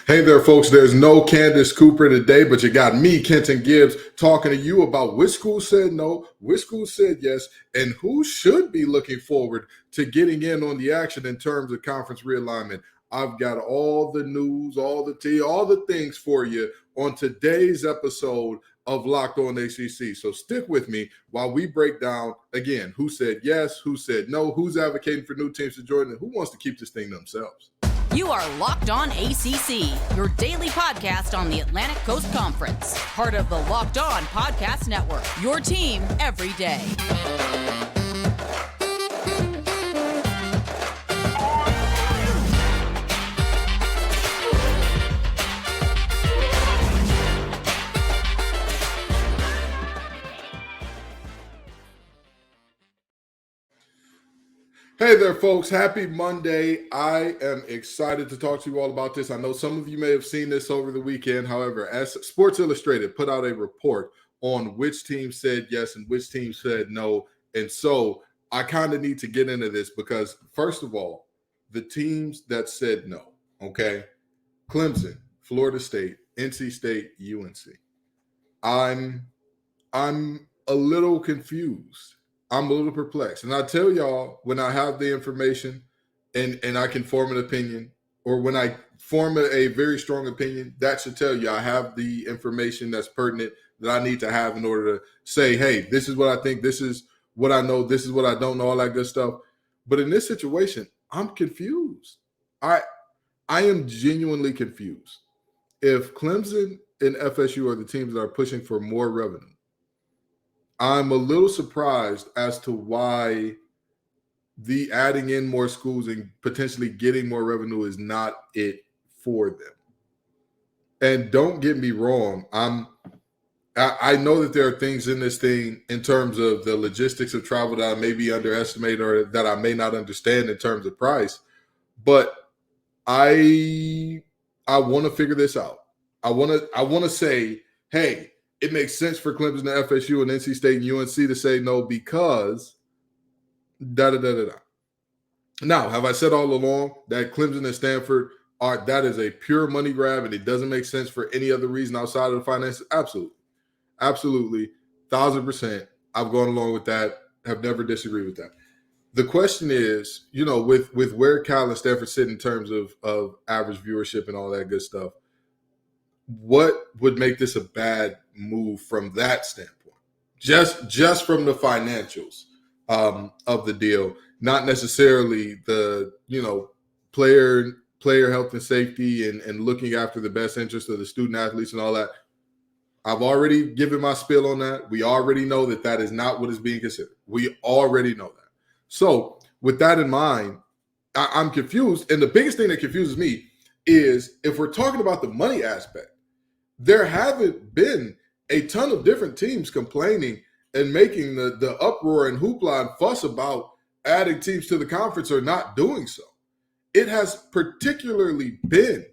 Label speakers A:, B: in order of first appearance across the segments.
A: Hey there, folks. There's no Candace Cooper today, but you got me, Kenton Gibbs, talking to you about which school said no, which school said yes, and who should be looking forward to getting in on the action in terms of conference realignment. I've got all the news, all the tea, all the things for you on today's episode of Locked On ACC. So stick with me while we break down, again, who said yes, who said no, who's advocating for new teams to join, and who wants to keep this thing themselves.
B: You are Locked On ACC, your daily podcast on the Atlantic Coast Conference. Part of the Locked On Podcast Network, your team every day.
A: Hey there, folks. Happy Monday. I am excited to talk to you all about this. I know some of you may have seen this over the weekend. However, as Sports Illustrated put out a report on which team said yes and which team said no. And so I kind of need to get into this because, first of all, the teams that said no, okay? Clemson, Florida State, NC State, UNC. I'm a little confused. I'm a little perplexed. And I tell y'all, when I have the information and I can form an opinion, or when I form a very strong opinion, that should tell you I have the information that's pertinent that I need to have in order to say, hey, this is what I think, this is what I know, this is what I don't know, all that good stuff. But in this situation, I'm confused. I am genuinely confused. If Clemson and FSU are the teams that are pushing for more revenue, I'm a little surprised as to why the adding in more schools and potentially getting more revenue is not it for them. And don't get me wrong, I know that there are things in this thing in terms of the logistics of travel that I may be underestimating or that I may not understand in terms of price, but I want to figure this out. I want to say, hey, it makes sense for Clemson and FSU and NC State and UNC to say no because da-da-da-da-da. Now, have I said all along that Clemson and Stanford that is a pure money grab and it doesn't make sense for any other reason outside of the finances? Absolutely. Absolutely. 1,000%. I've gone along with that. Have never disagreed with that. The question is, with where Cal and Stanford sit in terms of average viewership and all that good stuff, what would make this a bad move from that standpoint? Just from the financials of the deal, not necessarily the player health and safety and looking after the best interest of the student athletes and all that. I've already given my spiel on that. We already know that is not what is being considered. We already know that. So with that in mind, I'm confused. And the biggest thing that confuses me is if we're talking about the money aspect, there haven't been a ton of different teams complaining and making the uproar and hoopla and fuss about adding teams to the conference or not doing so. It has particularly been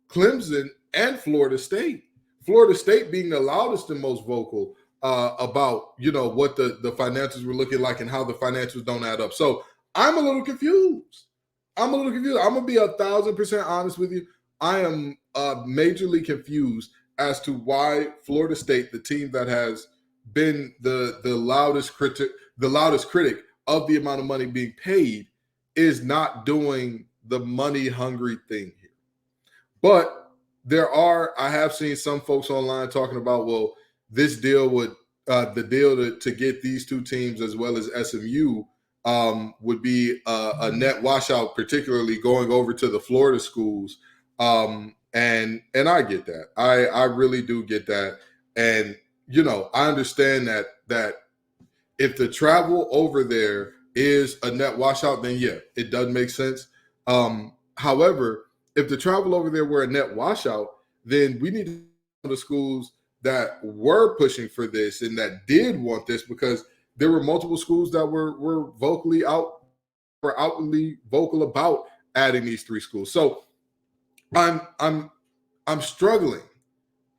A: Clemson and Florida State. Florida State being the loudest and most vocal about, what the financials were looking like and how the financials don't add up. So I'm a little confused. I'm going to be 1,000% honest with you. I am majorly confused as to why Florida State, the team that has been the loudest critic of the amount of money being paid, is not doing the money-hungry thing here. But I have seen some folks online talking about, well, this deal would, the deal to get these two teams as well as SMU would be a net washout, particularly going over to the Florida schools. And I get that. I really do get that. And, I understand that if the travel over there is a net washout, then yeah, it does make sense. However, if the travel over there were a net washout, then we need to go to the schools that were pushing for this and that did want this, because there were multiple schools that were outwardly vocal about adding these three schools. So I'm struggling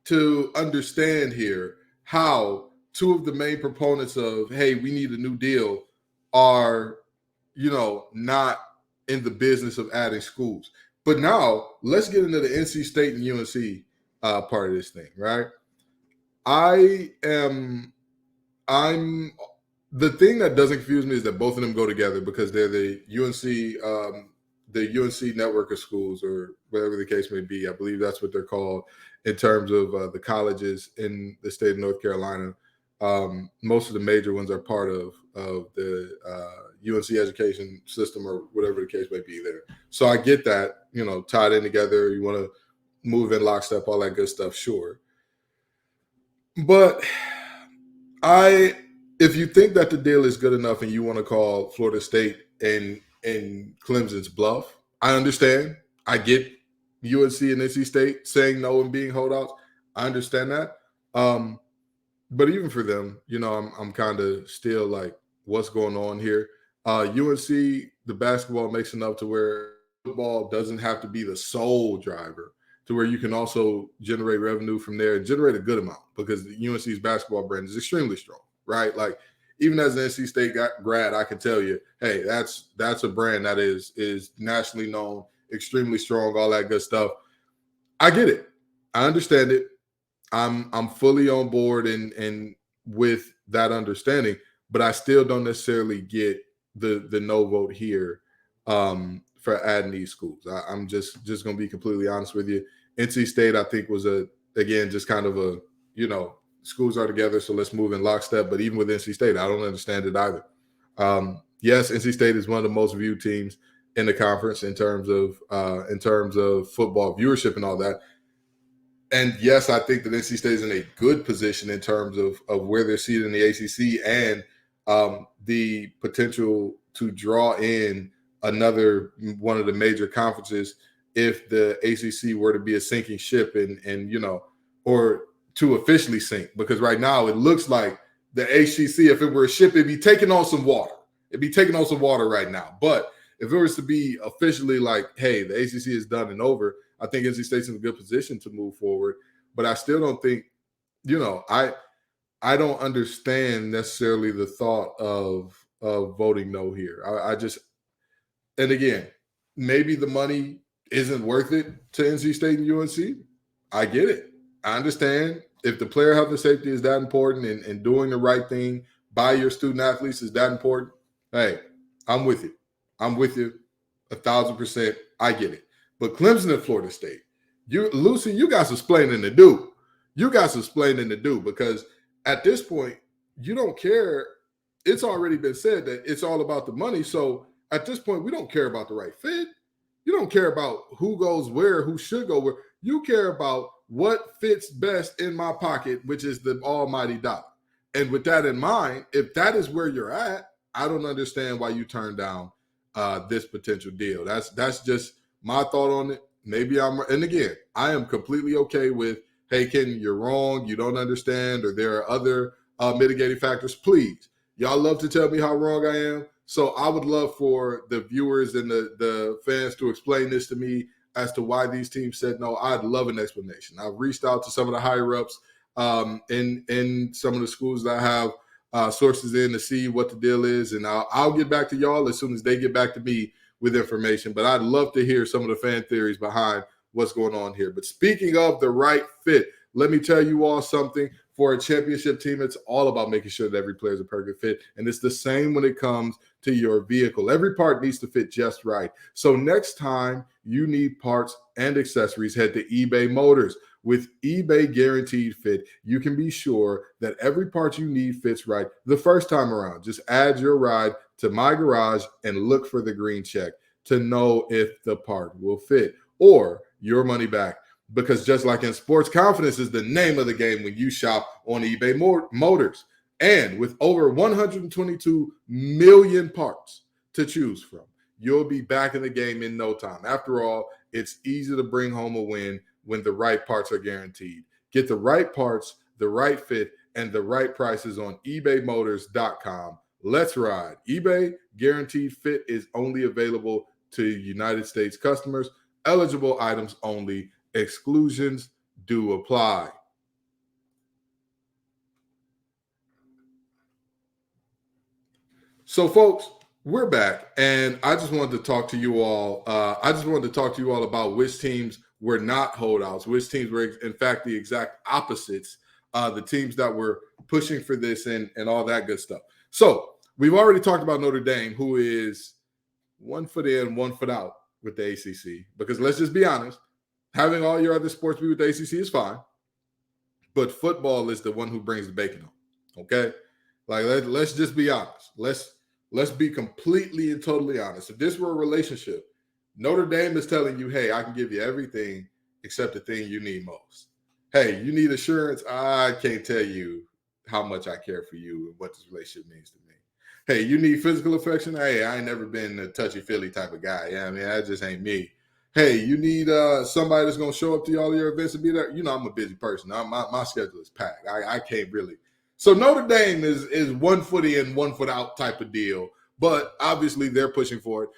A: to understand here how two of the main proponents of, hey, we need a new deal are, not in the business of adding schools. But now let's get into the NC State and UNC part of this thing, right? I'm the thing that doesn't confuse me is that both of them go together because they're the UNC network of schools, or whatever the case may be. I believe that's what they're called in terms of the colleges in the state of North Carolina. Most of the major ones are part of the UNC education system, or whatever the case may be there. So I get that, tied in together. You want to move in lockstep, all that good stuff, sure. But if you think that the deal is good enough and you want to call Florida State and Clemson's bluff, I understand. I get UNC and NC State saying no and being holdouts. I understand that. But even for them, I'm kind of still like, what's going on here? UNC, the basketball makes enough to where football doesn't have to be the sole driver, to where you can also generate revenue from there and generate a good amount, because the UNC's basketball brand is extremely strong, right? Like, even as an NC State grad, I can tell you, hey, that's a brand that is nationally known, extremely strong, all that good stuff. I get it. I understand it. I'm fully on board and with that understanding, but I still don't necessarily get the no vote here for adding these schools. I'm just going to be completely honest with you. NC State, I think, was just kind of a, schools are together, so let's move in lockstep. But even with NC State, I don't understand it either. Yes, NC State is one of the most viewed teams in the conference in terms of football viewership and all that. And yes, I think that NC State is in a good position in terms of where they're seated in the ACC and the potential to draw in another one of the major conferences if the ACC were to be a sinking ship and or to officially sink. Because right now it looks like the ACC, if it were a ship, it'd be taking on some water. It'd be taking on some water right now. But if it was to be officially like, hey, the ACC is done and over, I think NC State's in a good position to move forward. But I still don't think, I don't understand necessarily the thought of voting no here. And again, maybe the money isn't worth it to NC State and UNC. I get it. I understand. If the player health and safety is that important and doing the right thing by your student athletes is that important, hey, I'm with you. I'm with you 1,000%. I get it. But Clemson and Florida State, Lucy, you got some explaining to do. You got some explaining to do, because at this point, you don't care. It's already been said that it's all about the money. So at this point, we don't care about the right fit. You don't care about who goes where, who should go where. You care about what fits best in my pocket, which is the almighty dollar. And with that in mind, if that is where you're at, I don't understand why you turned down this potential deal. That's just my thought on it. Maybe and again, I am completely okay with, hey, Kenton, you're wrong, you don't understand, or there are other mitigating factors. Please, y'all love to tell me how wrong I am. So I would love for the viewers and the fans to explain this to me as to why these teams said no. I'd love an explanation. I've reached out to some of the higher ups in some of the schools that I have sources in to see what the deal is, and I'll get back to y'all as soon as they get back to me with information. But I'd love to hear some of the fan theories behind what's going on here. But speaking of the right fit, let me tell you all something. For a championship team, it's all about making sure that every player is a perfect fit. And it's the same when it comes to your vehicle. Every part needs to fit just right. So next time you need parts and accessories, head to eBay Motors. With eBay Guaranteed Fit, you can be sure that every part you need fits right the first time around. Just add your ride to My Garage and look for the green check to know if the part will fit or your money back. Because just like in sports, confidence is the name of the game when you shop on eBay Motors. And with over 122 million parts to choose from, you'll be back in the game in no time. After all, it's easy to bring home a win when the right parts are guaranteed. Get the right parts, the right fit, and the right prices on ebaymotors.com. Let's ride. eBay Guaranteed Fit is only available to United States customers. Eligible items only. Exclusions do apply. So, folks, We're back, and I just wanted to talk to you all. About which teams were not holdouts, which teams were, in fact, the exact opposites. The teams that were pushing for this and all that good stuff. So we've already talked about Notre Dame, who is 1 foot in, 1 foot out with the ACC. Because let's just be honest, having all your other sports be with the ACC is fine, but football is the one who brings the bacon home. Okay, like let's just be honest. Let's be completely and totally honest. If this were a relationship, Notre Dame is telling you, hey, I can give you everything except the thing you need most. Hey, you need assurance? I can't tell you how much I care for you and what this relationship means to me. Hey, you need physical affection? Hey, I ain't never been a touchy-feely type of guy. Yeah, I mean, that just ain't me. Hey, you need somebody that's going to show up to all of your events and be there? You know, I'm a busy person. My schedule is packed. I can't really. So Notre Dame is 1 foot in, 1 foot out type of deal, but obviously they're pushing for it.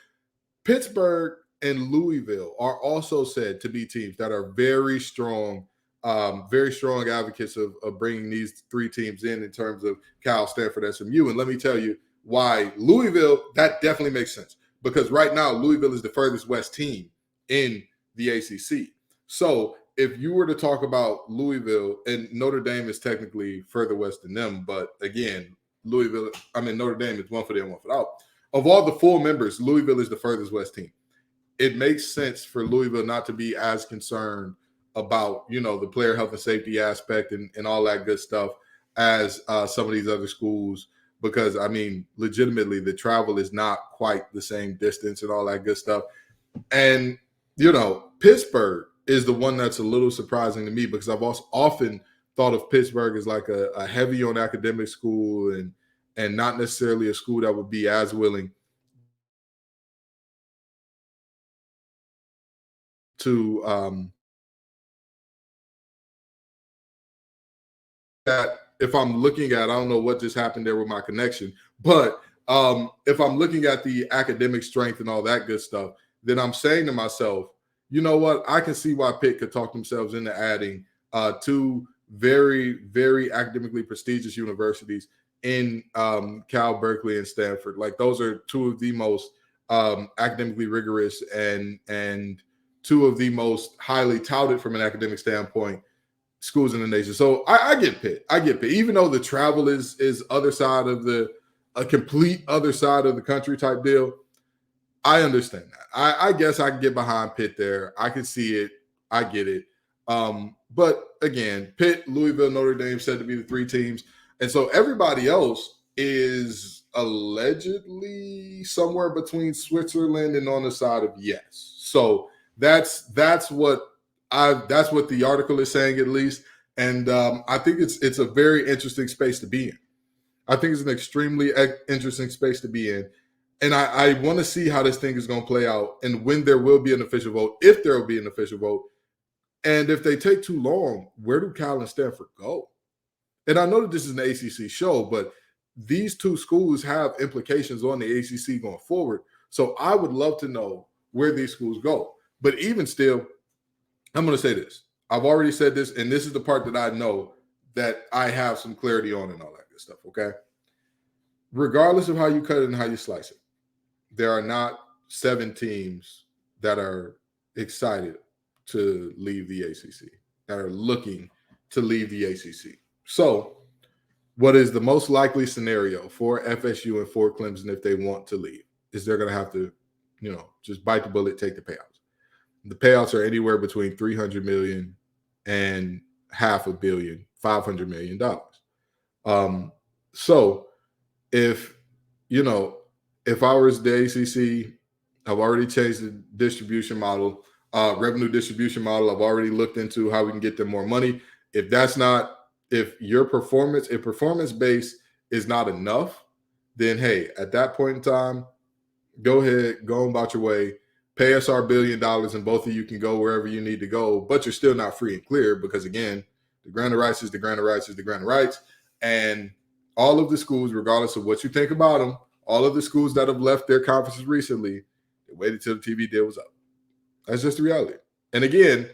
A: Pittsburgh and Louisville are also said to be teams that are very strong advocates of bringing these three teams in terms of Cal, Stanford, SMU. And let me tell you why Louisville, that definitely makes sense, because right now Louisville is the furthest west team in the ACC. So if you were to talk about Louisville, and Notre Dame is technically further west than them, but again, Notre Dame is 1 foot in, 1 foot out. Of all the full members, Louisville is the furthest west team. It makes sense for Louisville not to be as concerned about, you know, the player health and safety aspect and all that good stuff as some of these other schools, because, I mean, legitimately, the travel is not quite the same distance and all that good stuff. And, you know, Pittsburgh is the one that's a little surprising to me, because I've also often thought of Pittsburgh as like a heavy on academic school and not necessarily a school that would be as willing to that if I'm looking at, I don't know what just happened there with my connection, but if I'm looking at the academic strength and all that good stuff, then I'm saying to myself, you know what, I can see why Pitt could talk themselves into adding two very, very academically prestigious universities in Cal, Berkeley, and Stanford. Like, those are two of the most academically rigorous and two of the most highly touted from an academic standpoint schools in the nation. So I get Pitt. Even though the travel is other side of a complete other side of the country type deal, I understand that. I guess I can get behind Pitt there. I can see it. I get it. But again, Pitt, Louisville, Notre Dame said to be the three teams. And so everybody else is allegedly somewhere between Switzerland and on the side of yes. So that's what the article is saying, at least. And I think it's a very interesting space to be in. I think it's an extremely interesting space to be in. And I want to see how this thing is going to play out and when there will be an official vote, if there will be an official vote. And if they take too long, where do Cal and Stanford go? And I know that this is an ACC show, but these two schools have implications on the ACC going forward. So I would love to know where these schools go. But even still, I'm going to say this. I've already said this, and this is the part that I know that I have some clarity on and all that good stuff, okay? Regardless of how you cut it and how you slice it, there are not 7 teams that are excited to leave the ACC, that are looking to leave the ACC. So what is the most likely scenario for FSU and for Clemson if they want to leave is they're going to have to, you know, just bite the bullet, take the payouts. The payouts are anywhere between $300 million and $500 million, $500 million. So if I was the ACC, I've already changed the distribution model, revenue distribution model. I've already looked into how we can get them more money. If performance base is not enough, then hey, at that point in time, go ahead, go on about your way. Pay us our $1 billion and both of you can go wherever you need to go, but you're still not free and clear because, again, the grant of rights is the grant of rights is the grant of rights. And all of the schools, regardless of what you think about them, all of the schools that have left their conferences recently, they waited till the TV deal was up. That's just the reality. And again,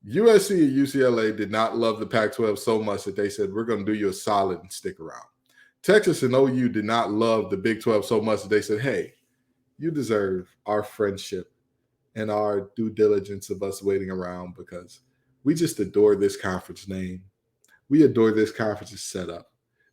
A: USC and UCLA did not love the Pac-12 so much that they said, we're going to do you a solid and stick around. Texas and OU did not love the Big 12 so much that they said, hey, you deserve our friendship and our due diligence of us waiting around because we just adore this conference name. We adore this conference's setup.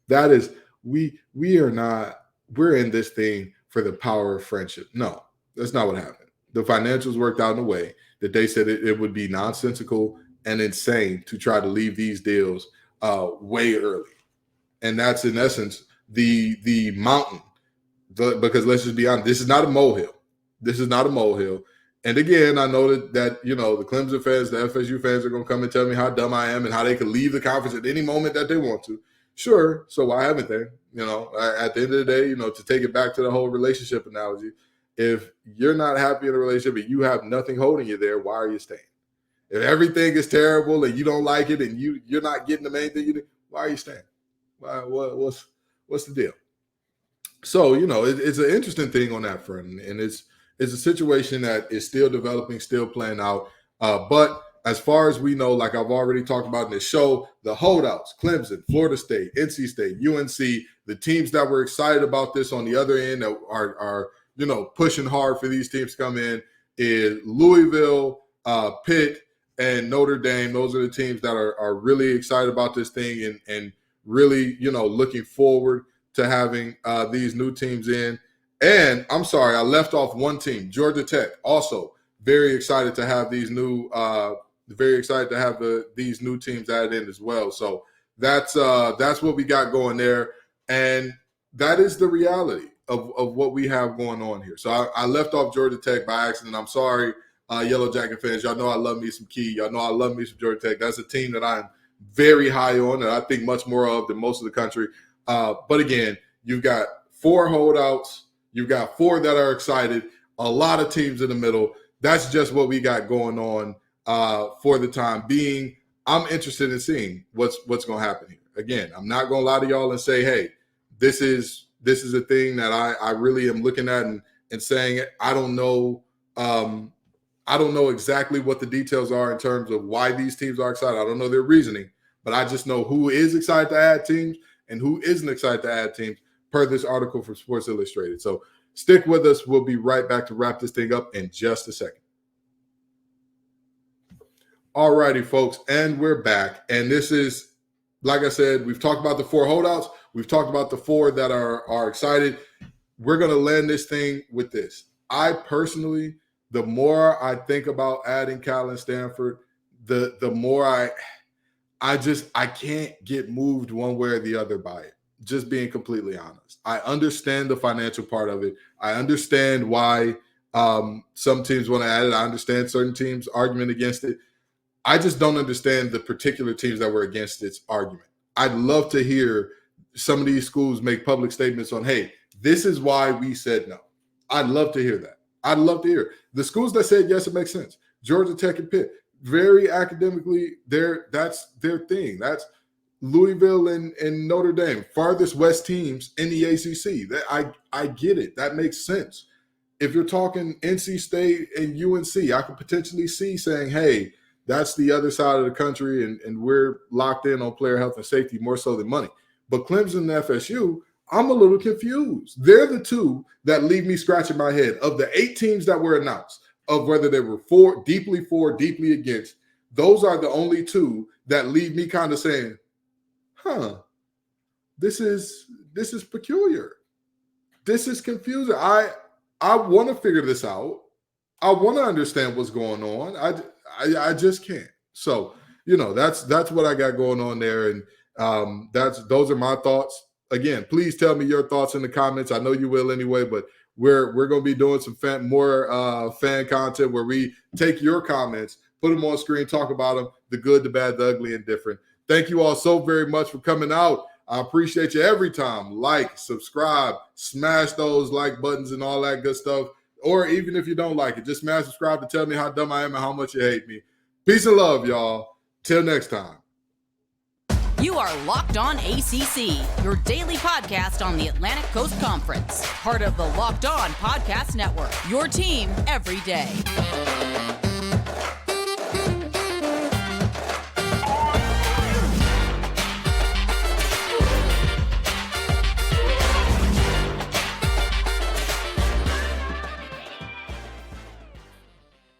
A: That is, we're in this thing for the power of friendship. No, that's not what happened. The financials worked out in a way that they said it would be nonsensical and insane to try to leave these deals way early. And that's in essence the mountain. Because let's just be honest, this is not a molehill. This is not a molehill. And again, I know that the Clemson fans, the FSU fans are going to come and tell me how dumb I am and how they could leave the conference at any moment that they want to. Sure. So why haven't they? At the end of the day, to take it back to the whole relationship analogy, if you're not happy in a relationship and you have nothing holding you there, why are you staying? If everything is terrible and you don't like it and you're not getting the main thing you do, why are you staying? What's the deal? So, it's an interesting thing on that front, and it's a situation that is still developing, still playing out. But as far as we know, like I've already talked about in this show, the holdouts, Clemson, Florida State, NC State, UNC, the teams that were excited about this on the other end that are pushing hard for these teams to come in is Louisville, Pitt, and Notre Dame. Those are the teams that are really excited about this thing and really, looking forward to having these new teams in. And I'm sorry, I left off one team, Georgia Tech, also very excited to have these new these new teams added in as well. So that's what we got going there. And that is the reality of what we have going on here. So I left off Georgia Tech by accident. I'm sorry, Yellow Jacket fans. Y'all know I love me some Key. Y'all know I love me some Georgia Tech. That's a team that I'm very high on and I think much more of than most of the country. But again, you've got 4 holdouts. You've got 4 that are excited, a lot of teams in the middle. That's just what we got going on for the time being. I'm interested in seeing what's going to happen here. Again, I'm not going to lie to y'all and say, hey, this is a thing that I really am looking at and saying I don't know exactly what the details are in terms of why these teams are excited. I don't know their reasoning, but I just know who is excited to add teams and who isn't excited to add teams per this article from Sports Illustrated. So stick with us. We'll be right back to wrap this thing up in just a second. All righty, folks, and we're back. And this is, like I said, we've talked about the 4 holdouts. We've talked about the 4 that are excited. We're going to land this thing with this. I personally, the more I think about adding Cal and Stanford, the more I can't get moved one way or the other by it. Just being completely honest. I understand the financial part of it. I understand why some teams want to add it. I understand certain teams' argument against it. I just don't understand the particular teams that were against its argument. I'd love to hear some of these schools make public statements on, hey, this is why we said no. I'd love to hear that. I'd love to hear. The schools that said yes, it makes sense. Georgia Tech and Pitt, very academically, that's their thing. That's Louisville and Notre Dame, farthest west teams in the ACC. I get it. That makes sense. If you're talking NC State and UNC, I could potentially see saying, hey, that's the other side of the country, and we're locked in on player health and safety more so than money. But Clemson and FSU, I'm a little confused. They're the 2 that leave me scratching my head. Of the 8 teams that were announced, of whether they were for, deeply against, those are the only 2 that leave me kind of saying, this is peculiar. This is confusing. I want to figure this out. I want to understand what's going on. I just can't. So, that's what I got going on there. And those are my thoughts. Again, please tell me your thoughts in the comments. I know you will anyway, but we're going to be doing some more fan content where we take your comments, put them on screen, talk about them, the good, the bad, the ugly, and different. Thank you all so very much for coming out. I appreciate you every time. Like, subscribe, smash those like buttons and all that good stuff. Or even if you don't like it, just smash subscribe to tell me how dumb I am and how much you hate me. Peace and love, y'all. Till next time.
B: You are Locked On ACC, your daily podcast on the Atlantic Coast Conference. Part of the Locked On Podcast Network, your team every day.